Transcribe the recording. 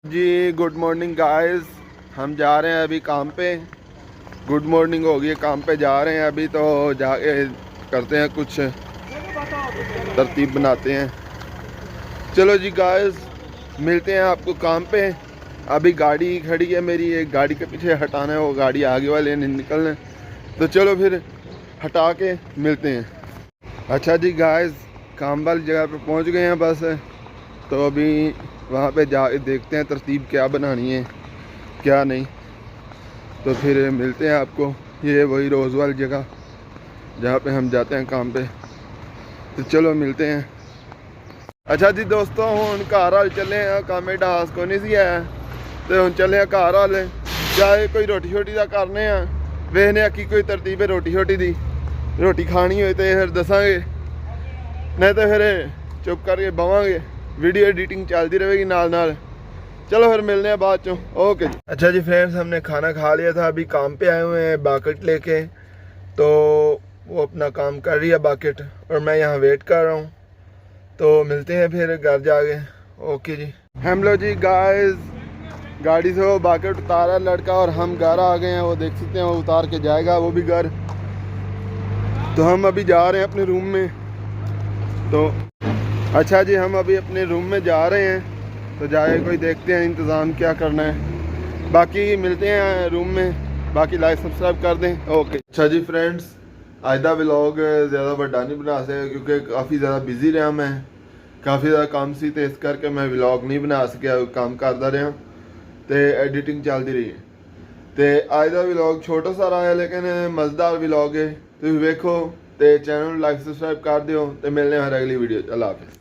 जी good morning guys, हम जा रहे हैं अभी काम पे। गुड मॉर्निंग हो गई है, काम पे जा रहे हैं अभी। तो जाके करते हैं कुछ तरतीब बनाते हैं। चलो जी गाइस, मिलते हैं आपको काम पे। अभी गाड़ी खड़ी है मेरी, एक गाड़ी के पीछे हटाना है, वो गाड़ी आगे वाले ने निकलना है। तो चलो फिर हटा के मिलते हैं। अच्छा जी गाइस, काम वाली जगह पे पहुंच गए हैं बस। तो अभी वहाँ पे जा देखते हैं तरतीब क्या बनानी है क्या नहीं। तो फिर मिलते हैं आपको। ये वही रोज़ वाली जगह जहाँ पे हम जाते हैं काम पे। तो चलो मिलते हैं। अच्छा जी दोस्तों, हुण घर वाल चले हैं, काम डांस को नहीं सी है। तो हुण चले हैं घर वाल, चाहे कोई रोटी शोटी का करने वेखने की कोई तरतीब है रोटी शोटी दी। रोटी खानी हो तो फिर दसांगे, नहीं तो फिर चुप करके बवांगे। वीडियो एडिटिंग चलती रहेगी नाल नाल। चलो फिर मिलने हैं बाद चो। ओके जी। अच्छा जी फ्रेंड्स, हमने खाना खा लिया था, अभी काम पे आए हुए हैं बाकेट लेके। तो वो अपना काम कर रही है बाकेट, और मैं यहाँ वेट कर रहा हूँ। तो मिलते हैं फिर घर जाके। ओके जी। हम लोग जी गाइस, गाड़ी से वो बाकेट उतारा लड़का, और हम घर आ गए हैं। वो देख सकते हैं, वो उतार के जाएगा वो भी घर। तो हम अभी जा रहे हैं अपने रूम में। तो अच्छा जी, हम अभी अपने रूम में जा रहे हैं। तो जाए कोई देखते हैं इंतज़ाम क्या करना है। बाकी मिलते हैं रूम में। बाकी लाइक सब्सक्राइब कर दें। ओके। अच्छा जी फ्रेंड्स, आज का व्लॉग ज़्यादा बड़ा नहीं बना सके क्योंकि काफ़ी ज़्यादा बिजी रहा मैं। काफ़ी ज़्यादा काम सी, तो इस करके मैं व्लॉग नहीं बना सकिया। काम करता रहा तो एडिटिंग चलती रही है। तो आज का व्लॉग छोटा सा रहा है लेकिन मज़ेदार व्लॉग है। तुम वेखो तो चैनल लाइक सब्सक्राइब कर दियो। तो मिलने हैं अगली वीडियो। अल्लाह हाफिज़।